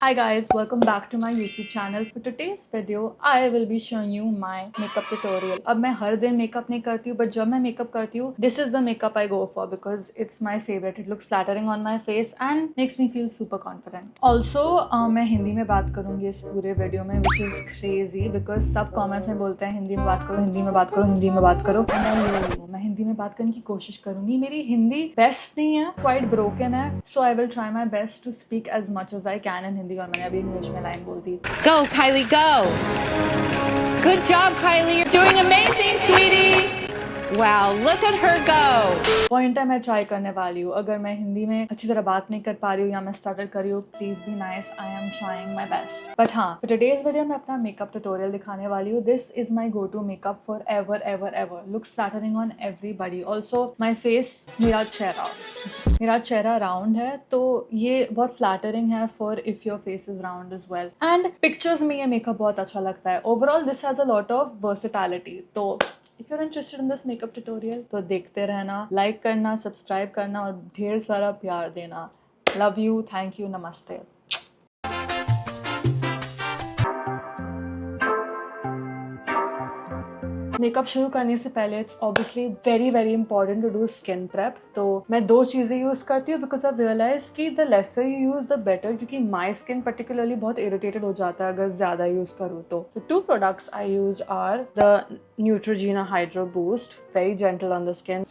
Hi guys, welcome back to my YouTube channel. For today's video, I will be showing you my makeup tutorial. अब मैं हर दिन makeup नहीं करती हूँ, but जब मैं मेकअप करती हूँ, this is the makeup I go for because it's my favorite. It looks flattering on my face and makes me feel super confident. Also, मैं हिंदी में बात करूँगी इस पूरे वीडियो में, which is crazy because सब comments में बोलते हैं हिंदी में बात करो, हिंदी में बात करो, हिंदी में बात करो. मैं हिंदी में बात करने की कोशिश करूँगी. मेरी हिंदी बेस्ट नहीं है, quite broken है, so I will try my best to speak as much as I can in Hindi. और मैंने अभी इंग्लिश में लाइन बोल दी. Go, Kylie, go! Good job, Kylie. You're doing amazing, sweetie. Wow, look at her go. Point है मैं try करने वाली हूँ. अगर मैं हिंदी में अच्छी तरह बात नहीं कर पा रही हूँ या मैं स्टार्टर कर रही हूँ, please be nice. I am trying my best. But हाँ, फॉर टुडेज वीडियो में अपना मेकअप ट्यूटोरियल दिखाने वाली हूँ. This is my go to makeup forever ever ever. Looks flattering on everybody. Also my face, मेरा चेहरा round है, तो ये बहुत फ्लैटरिंग है for if your face is round as well. And pictures में ये मेकअप बहुत अच्छा लगता है. Overall this has a lot of versatility. तो if you are interested in this makeup tutorial तो देखते रहना, लाइक करना, सब्सक्राइब करना और ढेर सारा प्यार देना. लव यू, थैंक यू, नमस्ते. मेकअप शुरू करने से पहले it's obviously very very important to do skin prep. तो मैं दो चीज़ें यूज़ करती हूँ बिकॉज आई रियलाइज कि the lesser you use the better, क्योंकि माई स्किन पर्टिकुलरली बहुत इरिटेटेड हो जाता है अगर ज़्यादा यूज़ करूँ. तो two products I use are the Neutrogena Hydro Boost, very gentle on the skin,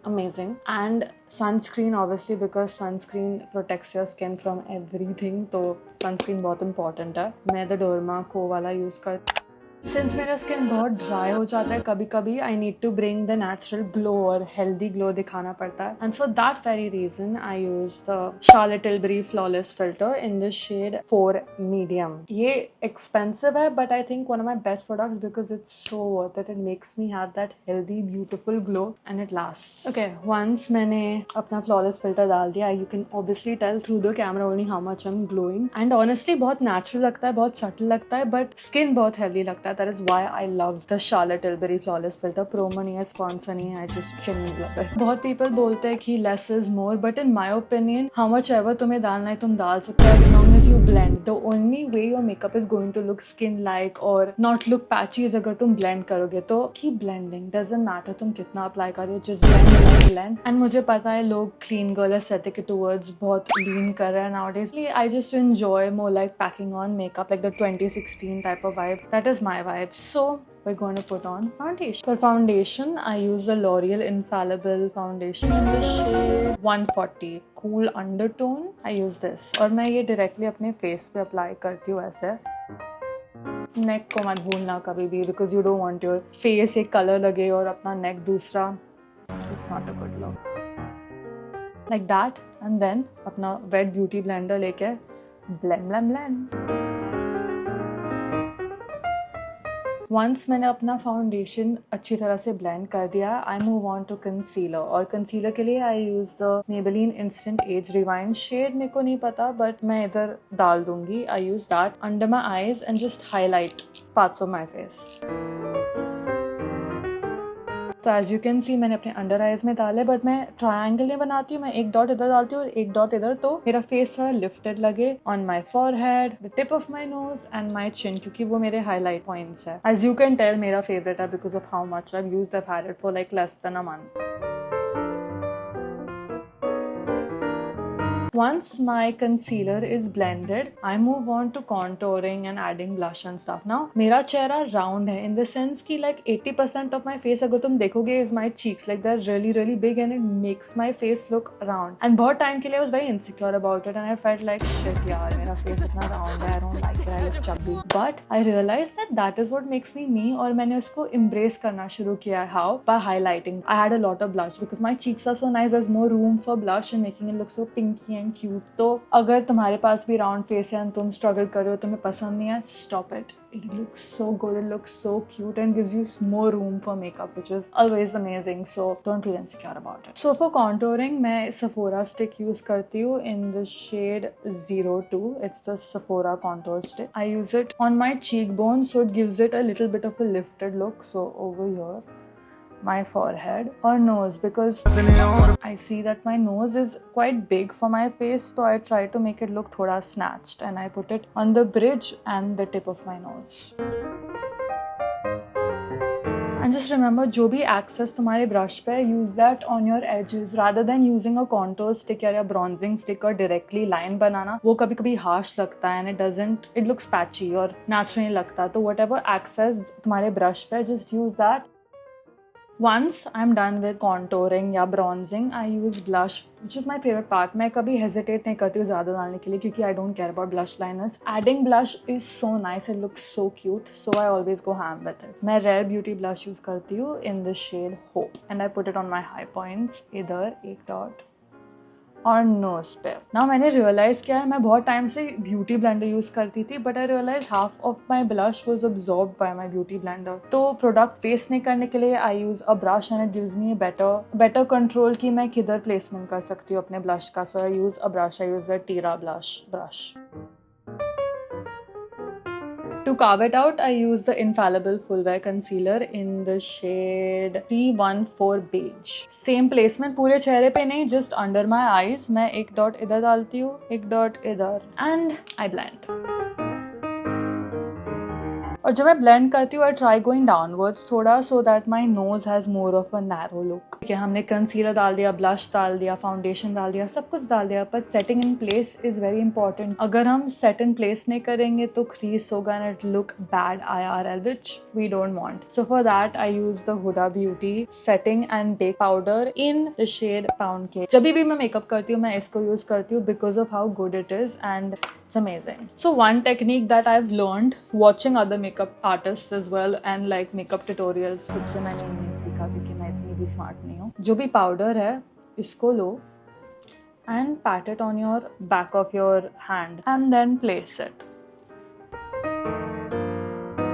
amazing, and sunscreen obviously because sunscreen protects your skin from everything. तो sunscreen बहुत important है. मैं द डोरमा को वाला यूज़ करती. सिंस मेरा स्किन बहुत dry हो जाता है कभी कभी, I need to bring the natural glow और हेल्दी ग्लो दिखाना पड़ता है. And for that very reason I use the Charlotte Tilbury Flawless Filter in the shade 4 medium. ये एक्सपेंसिव है but I think one of my best products because it's so worth it. It makes me have that healthy beautiful glow and it lasts. Okay, once मैंने अपना Flawless Filter डाल दिया, you can obviously tell through the camera only how much I am glowing. And honestly बहुत natural लगता है, बहुत subtle लगता है, बट स्किन बहुत हेल्दी लगता है. That is why I love the Charlotte Tilbury Flawless Filter. Promo नहीं है, sponsor नहीं है, I just genuinely love it. बहुत people बोलते हैं कि less is more, but in my opinion, how much ever तुम्हें डालना है तुम डाल सकते हो as long as you blend. The only way your makeup is going to look skin-like or not look patchy is अगर तुम blend करोगे. तो keep blending, doesn't matter तुम कितना apply कर रहे हो, just blend. And मुझे पता है लोग clean girl aesthetic के towards बहुत lean कर रहे हैं nowadays. I just enjoy more like packing on makeup, like the 2016 type of vibe. That is my vibe. So we're going to put on foundation. For foundation, I use the L'Oreal Infallible foundation in the shade 140 cool undertone. I use this और मैं ये directly अपने face पे apply करती हूँ ऐसे. नेक को मत भूलना कभी भी because you don't want your face एक color लगे और अपना neck दूसरा. It's not a good look. Like that, and then अपना wet beauty blender लेके blend. वंस मैंने अपना फाउंडेशन अच्छी तरह से ब्लेंड कर दिया, I move on to concealer. और कंसीलर के लिए I use the Maybelline instant age rewind. Shade मेरे को नहीं पता बट मैं इधर डाल दूंगी. I use that under my eyes and just highlight parts of my face. तो एज यू कैन सी मैंने अपने अंडर आइज में डाले, बट मैं ट्रायंगल नहीं बनाती हूँ. मैं एक डॉट इधर डालती हूँ और एक डॉट इधर, तो मेरा फेस थोड़ा लिफ्टेड लगे on my forehead, the tip of my nose and my chin, क्योंकि वो मेरे हाईलाइट पॉइंट्स है. एज यू कैन टेल मेरा फेवरेट है because of how much I used. I had it for like less than a month. Once my concealer is blended, I move on to contouring and adding blush and stuff. Now, मेरा चेहरा round है in the sense कि like 80% of my face अगर तुम देखोगे is my cheeks, like they're really really big and it makes my face look round. And बहुत time के लिए I was very insecure about it and I felt like shit यार मेरा face इतना round है, I don't like it, I look chubby. But I realized that is what makes me me और मैंने उसको embrace करना शुरू किया. How? By highlighting. I had a lot of blush because my cheeks are so nice. There's more room for blush and making it look so pinky and cute. तो अगर तुम्हारे पास भी राउंड फेस है और तुम स्ट्रगल कर रहे हो, तुम्हें पसंद नहीं है, stop it. It looks so good, it looks so cute and gives you more room for makeup, which is always amazing. So don't feel insecure about it. So for contouring, मैं Sephora stick use करती हूँ in the shade 02. It's the Sephora contour stick. I use it on my cheekbone, so it gives it a little bit of a lifted look. So over here, my forehead or nose, because I see that my nose is quite big for my face, so I try to make it look thoda snatched, and I put it on the bridge and the tip of my nose. And just remember, जो भी access तुम्हारे brush पे, use that on your edges rather than using a contour stick या bronzing stick और directly line बनाना. वो कभी कभी harsh लगता है and it looks patchy और natural नहीं लगता. तो whatever access तुम्हारे brush पे, just use that. Once I'm done with contouring या bronzing, I use blush, which is my favorite part. मैं कभी hesitate नहीं करती हूँ ज़्यादा डालने के लिए, क्योंकि I don't care about blush liners. Adding blush is so nice, it looks so cute, so I always go ham with it. मैं Rare Beauty blush use करती हूँ in the shade Hope, and I put it on my high points, इधर एक dot और knows पे. ना मैंने realise किया है, मैं बहुत टाइम से ब्यूटी ब्लेंडर यूज करती थी, but I realise half of my blush was absorbed by my beauty blender. तो प्रोडक्ट वेस्ट नहीं करने के लिए I use a brush and it gives me better control कि मैं किधर प्लेसमेंट कर सकती हूँ अपने ब्लश का. So I use a brush, I use a Tira brush. To carve it out, I use the Infallible Full Wear Concealer in the shade 314 Beige. Same placement, पूरे चेहरे पे नहीं, just under my eyes. मैं एक dot इधर डालती हूँ, एक डॉट इधर, and I blend. और जब मैं ब्लेंड करती हूँ, आई ट्राई गोइंग डाउनवर्ड्स थोड़ा, so that my nose has more of a narrow look. ठीक है, हमने कंसीलर डाल दिया, ब्लश डाल दिया, फाउंडेशन डाल दिया, सब कुछ डाल दिया, but setting in place is very important. अगर हम सेट इन प्लेस नहीं करेंगे तो क्रीज होगा and it look bad IRL, which we don't want. So for that I use the Huda Beauty setting and bake powder in the shade pound cake. जब भी मैं makeup करती हूँ, मैं इसको यूज करती हूँ because of how good it is and it's amazing. So one technique that I've learned watching other makeup artists as well and like makeup tutorials, खुद से मैंने नहीं सीखा क्योंकि मैं इतनी भी स्मार्ट नहीं हूँ. जो भी पाउडर है इसको लो and pat it on your back of your hand and then place it.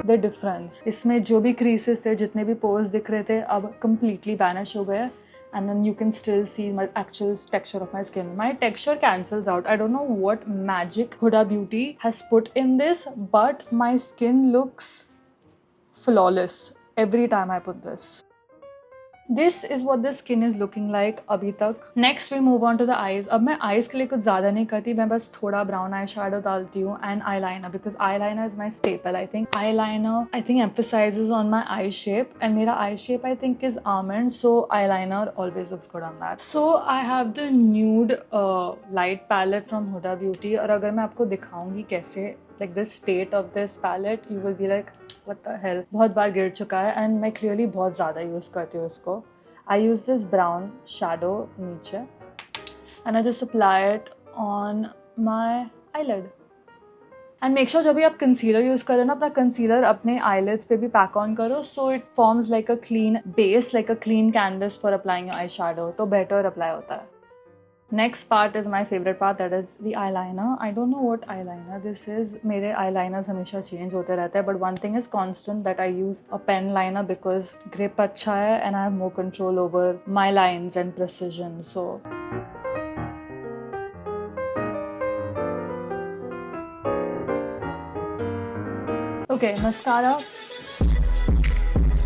The difference, इसमें जो भी creases थे, जितने भी pores दिख रहे थे, अब completely vanish हो गए. And then you can still see my actual texture of my skin. My texture cancels out. I don't know what magic Huda Beauty has put in this, but my skin looks flawless every time I put this. This is what the skin is looking like अभी तक. Next we move on to the eyes. अब मैं eyes के लिए कुछ ज़्यादा नहीं करती, मैं बस थोड़ा brown eyeshadow डालती हूँ and eyeliner, because eyeliner is my staple. I think eyeliner emphasizes on my eye shape, and मेरा eye shape I think is almond, so eyeliner always looks good on that. So I have the nude light palette from Huda Beauty, और अगर मैं आपको दिखाऊंगी कैसे, like the state of this palette, you will be like what the hell. बहुत बार गिर चुका है and मैं clearly बहुत ज़्यादा यूज़ करती हूँ इसको. I use this brown shadow नीचे and I just apply it on my eyelid. And make sure जब भी आप concealer यूज़ करो ना, अपना concealer अपने eyelids पे भी pack on करो, so it forms like a clean base, like a clean canvas for applying your eyeshadow. तो better apply होता है. Next part is my favorite part, that is the eyeliner. I don't know what eyeliner this is. मेरे eyeliners हमेशा change होते रहते हैं, but one thing is constant, that I use a pen liner because grip अच्छा है and I have more control over my lines and precision. So okay, mascara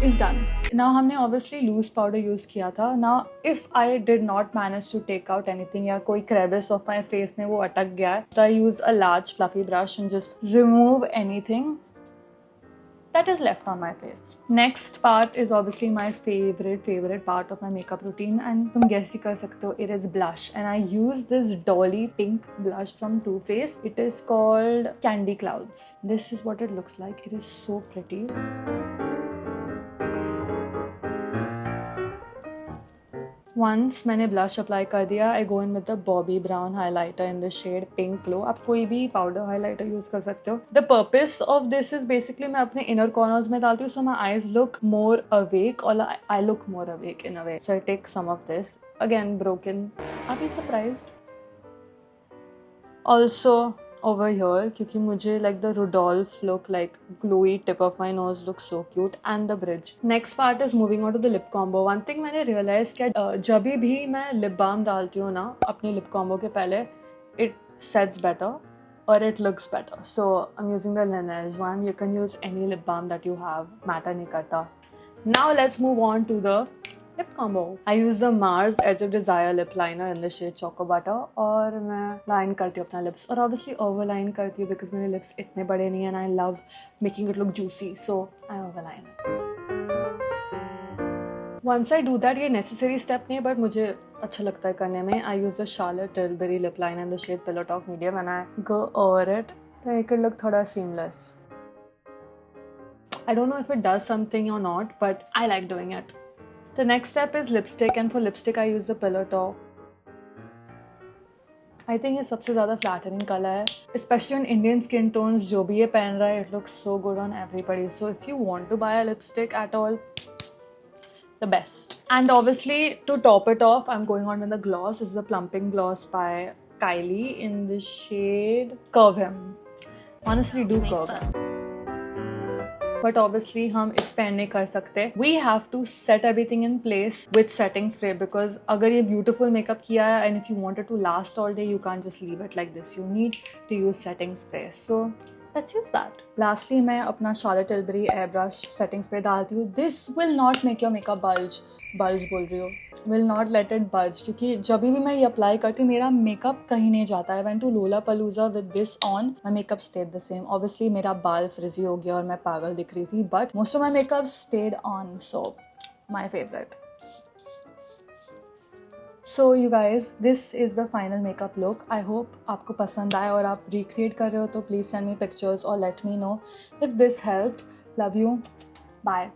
is done. Now हमने obviously loose powder use किया था. Now if I did not manage to take out anything या कोई crevice of my face में वो अटक गया है, तो I use a large fluffy brush and just remove anything that is left on my face. Next part is obviously my favorite part of my makeup routine, and तुम guess ही कर सकते हो, it is blush, and I use this Dolly pink blush from Too Faced. It is called Candy Clouds. This is what it looks like. It is so pretty. Once मैंने blush apply कर दिया, I go in with the Bobbi Brown highlighter in the shade Pink Glow. आप कोई भी powder highlighter use कर सकते हो. The purpose of this is basically मैं अपने inner corners में डालती हूँ, so my eyes look more awake, or I look more awake in a way. So I take some of this. Again, broken. Are you surprised? Also over here, क्योंकि मुझे like the Rudolph look, like glowy tip of my nose looks so cute, and the bridge. Next part is moving on to the lip combo. One thing मैंने realize किया, जब भी मैं lip balm डालती हूँ ना अपने lip combo के पहले, it sets better or it looks better. So I'm using the Laneige one. You can use any lip balm that you have, matter नहीं करता. Now let's move on to the lip combo. I use the Mars Edge of Desire lip liner in the shade Choco Butter और मैं line करती हूँ अपना lips और obviously overline करती हूँ because मेरे lips इतने बड़े नहीं हैं and I love making it look juicy, so I overline it. Once I do that, ये necessary step नहीं है but मुझे अच्छा लगता है करने में. I use the Charlotte Tilbury lip liner in the shade Pillow Talk Medium and I go over it to make it look थोड़ा seamless. I don't know if it does something or not, but I like doing it. The next step is lipstick, and for lipstick I use the Pillow Talk. I think ये सबसे ज़्यादा flattering color है, especially on Indian skin tones. जो भी ये पहन रहा है, it looks so good on everybody. So if you want to buy a lipstick at all, the best. And obviously to top it off, I'm going on with the gloss. This is a plumping gloss by Kylie in the shade Curve Him. Honestly, do curve him. But obviously हम इस पे नहीं कर सकते. We have to set everything in place with setting spray because अगर ये beautiful makeup किया है and if you want it to last all day, you can't just leave it like this. You need to use setting spray. So let's use that. Lastly, मैं अपना Charlotte Tilbury airbrush setting spray डालती हूँ. This will not make your makeup bulge बोल रही हूँ, will not let it budge क्योंकि जब भी मैं ये अप्लाई करती हूँ मेरा मेकअप कहीं नहीं जाता है. I went to Lollapalooza with this on, my makeup stayed the same. Obviously मेरा बाल frizzy हो गया और मैं पागल दिख रही थी, but most of my makeup stayed on, so my favorite. So you guys, this is the final makeup look. I hope आपको पसंद आए और आप recreate कर रहे हो तो please send me pictures or let me know if this helped. Love you. Bye.